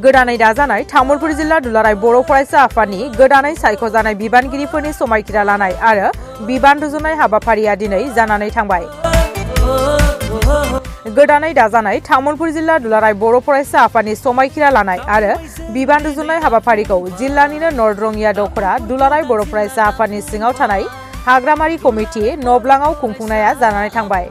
गोदानै दाजानाय तामुलपुर जिल्ला दुलाराय बर' फरायसा आफादनि गोदानै सायख'जानाय बिबानगिरिफोरनि समायखिरा लानाय आरो बिबान रुजुनाय हाबाफारिया दिनै जानानै थांबाय। गोदानै दाजानाय तामुलपुर जिल्ला दुलाराय बर' फरायसा आफादनि समायखिरा लानाय आरो बिबान रुजुनाय हाबाफारिखौ जिल्लानिनो नर्थ रंगिया दखरा दुलाराय बर' फरायसा आफादनि सिङाव थानाय हाग्रामारि कमिटि नब्लाङाव खुंफुंनाया जानानै थांबाय।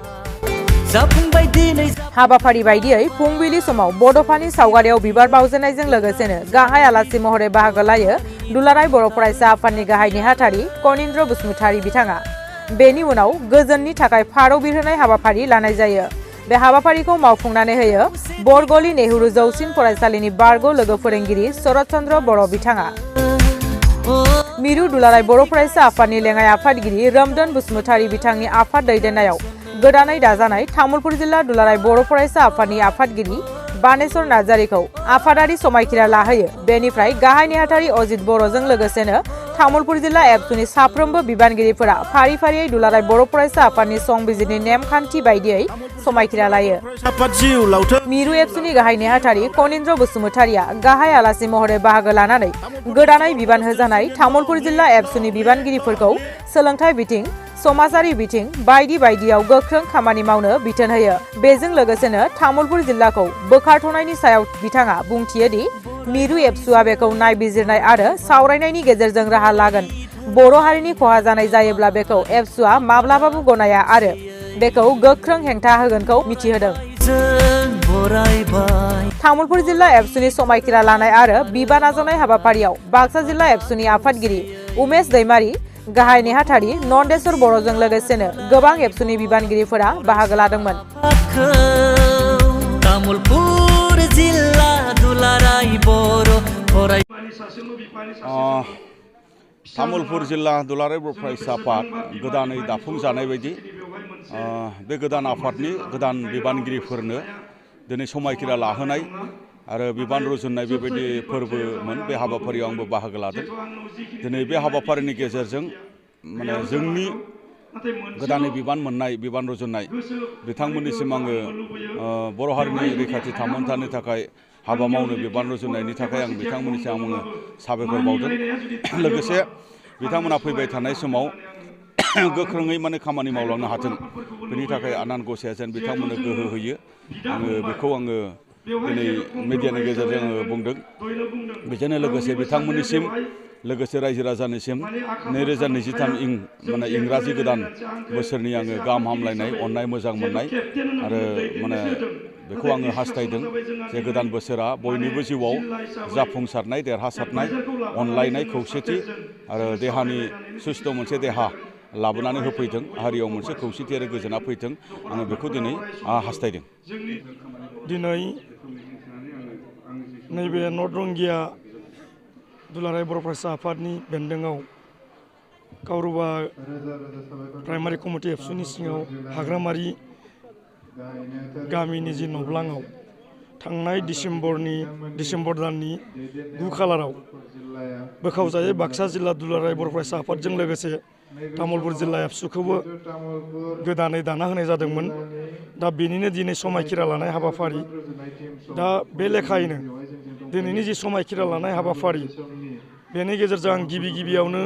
हाबाफारि बायदियै फुंबिलि समाव बड'फानि सावगारियाव बिबार बावजेननायजों लोगोसेनो गाहाय आलासि महरै बाहागो लायो दुलाराय बर' फरायसा आफादनि गाहाय नेहाथारि कनिन्द्र बसुमतारी बिथाङा। बेनि उनाव गोजोननि थाखाय फारौ बिरहोनाय हाबाफारि लानाय जायो। बे हाबाफारिखौ मावफुंनानै होयो बरगली नेहरू जौसिन फरायसालिनि बारग' लोगो फोरोंगिरि शरद चन्द्र बर' बिथाङा। मिरु दुलाराय बर' फरायसा आफादनि लेङाइ आफादगिरि रोमदोन बसुमतारी बिथांनि आफाद दैदेननायाव गोदानै दाजानाय तामुलपुर जिल्ला दुलाराय बर' फरायसा आफादनि आफादगिरि बानेश्वर नार्जारिखौ आफादारि समायखिरा लाहोयो। बेनिफ्राय गाहाय नेहाथारि अजित बर'जों लोगोसेनो तामुलपुर जिल्ला एबसुनि साफ्रोमबो बिबानगिरिफोरा फारि फारियै दुलाराय बर' फरायसा आफादनि संबिजिरनि नेमखान्थि बायदियै समायखिरा लायो। मिरु एबसुनि गाहाय नेहाथारि कनिन्द्र बसुमतारीया गाहाय आलासि महरै बाहागो लानानै गोदानै बिबान होजानाय तामुलपुर जिल्ला एबसुनि बिबानगिरिफोरखौ सोलोंथाइ बिथिं, समाजारि बिथिं बायदि बायदियाव गोख्रों खामानि मावनो बिथोन होयो। बेजों लोगोसेनो तामुलपुर जिल्लाखौ बोखारथ'नायनि सायाव बिथाङा बुंथियो दि मिरु एबसुआ बेखौ नायबिजिरनाय आरो सावरायनायनि गेजेरजों राहा लागोन। बर' हारिनि खहा जानाय जायोब्ला बेखौ एबसुआ माब्लाबाबो गनाया आरो बेखौ गोख्रों हेंथा होगोनखौ मिथिहोदों। तामुलपुर जिल्ला एबसुनि समायखिरा लानाय आरो बिबान आजावनाय हाबाफारियाव बाक्सा जिल्ला एबसुनि आफादगिरि उमेश दैमारी, गाहाय नेहाथारि नन्देश्वर बर'जों लोगोसेनो गोबां एबसुनि बिबानगिरिफोरा बाहागो लादोंमोन। तामुलपुर जिल्ला दुलाराय बर' फरायसा आफाद गोदानै दाफुंजानाय बायदि बे गोदान आफादनि गोदान बिबानगिरिफोरनो दिनै समायखिरा लाहोनाय आरो बिबान रुजुननाय बेबायदि फोरबोमोन। बे हाबाफारियाव आंबो बाहागो लादों। दिनै बे हाबाफारिनि गेजेरजों माने जोंनि गोदानै बिबान मोननाय बिबान रुजुननाय बिथांमोननिसिम आङो बर' हारिनि रैखाथि थामोन्थानि थाखाय हाबा मावनो बिबान रुजुननायनि थाखाय आं बिथांमोननिसिम आङो साबायखर बावदों। लोगोसे बिथांमोना फैबाय थानाय समाव गोख्रोङै माने खामानि मावलांनो हाथों, बेनि थाखाय आनान गसाइआ जेन बिथांमोननो गोहो होयो। बेखौ आङो दिनै मिडियानि गेजेरजों आङो बुंदों। बेजोंनो लोगोसे बिथांमोननिसिम लोगोसे रायजो राजानिसिम 2023 माने इंराजि गोदान बोसोरनि आङो गाहाम हामलायनाय, अननाय, मोजां मोननाय आरो माने बेखौ आङो हास्थायदों जे गोदान बोसोरा बयनिबो जिउआव जाफुंसारनाय, देरहासारनाय, अनलायनाय, खौसेथि आरो देहानि सुस्थ' मोनसे देहा लाबोनानै होफैथों, हारियाव मोनसे खौसेथि आरो गोजोना फैथों, आङो बेखौ दिनै हास्थायदों। दिनै नैबे नर्थ रंगिया दुलाराय बर' फरायसा आफादनि बेन्दोङाव कावरुबा प्राइमारि कमिटि एबसुनि सिङाव हाग्रामारि गामिनि जि नब्लाङाव थांनाय डिसेम्बर दाननि 9 खालाराव बोखावजायै बाक्सा जिल्ला दुलाराय बर' फरायसा आफादजों लोगोसे तामुलपुर जिल्ला एबसुखौबो गोदानै दाना होनाय जादोंमोन। दा बेनिनो दिनै समायखिरा लानाय हाबाफारि। दा बे लेखायैनो दिनैनि जि समायखिरा लानाय हाबाफारि, बेनि गेजेरजों आं गिबियावनो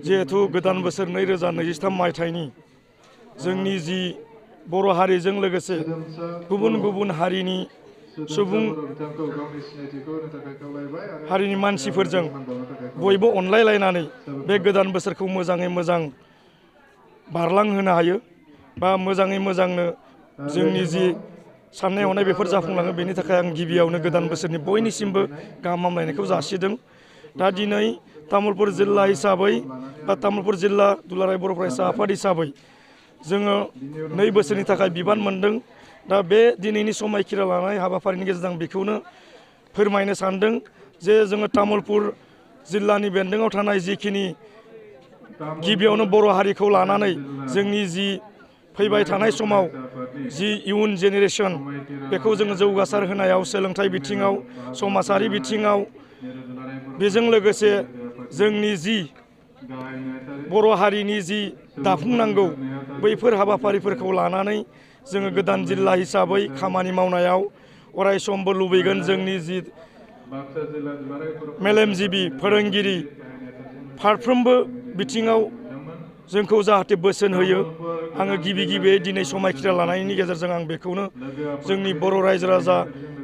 जिहेथु गोदान बोसोर 2023 मायथाइनि जोंनि जि बर' हारिजों लोगोसे गुबुन गुबुन हारिनि सुबुं हारिनि मानसिफोरजों बयबो अनलायलायनानै बे गोदान बोसोरखौ मोजाङै मोजां बारलांहोनो हायो बा मोजाङै मोजांनो जोंनि जि साननाय हनाय बेफोर जाफुंलाङो। बेनि थाखाय आं गिबियावनो गोदान बोसोरनि बयनिसिमबो गाहाम हामलायनायखौ जासिदों। दा दिनै तामुलपुर जिल्ला हिसाबै बा तामुलपुर जिल्ला दुलाराय बर' फरायसा आफाद हिसाबै जोङो 2 बोसोरनि थाखाय बिबान मोनदों। दा बे दिनैनि समायखिरा लानाय हाबाफारिनि गेजेरजों बेखौनो फोरमायनो सानदों जे जोङो तामुलपुर जिल्लानि बेन्दोङाव थानाय जिखिनि गिबियावनो बर' हारिखौ लानानै जोंनि जि फैबाय थानाय समाव जि इयुन जेनेरेसन बेखौ जोङो जौगासार होनायाव, सोलोंथाइ बिथिङाव, समाजारि बिथिङाव, बेजों लोगोसे जोंनि जि बर' हारिनि जि दाफुंनांगौ बैफोर हाबाफारिफोरखौ लानानै जोङो गोदान जिल्ला हिसाबै खामानि मावनायाव अराय समबो लुबैगोन जोंनि जि मेलेमजिबि फोरोंगिरि फारफ्रोमबो बिथिङाव जोंखौ जाहाथे बोसोन होयो आङो गिबियै दिनै समायखिरा लानायनि गेजेरजों आं बेखौनो जोंनि बर' रायजो राजा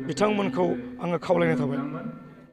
बिथांमोनखौ आङो खावलायनाय थाबाय।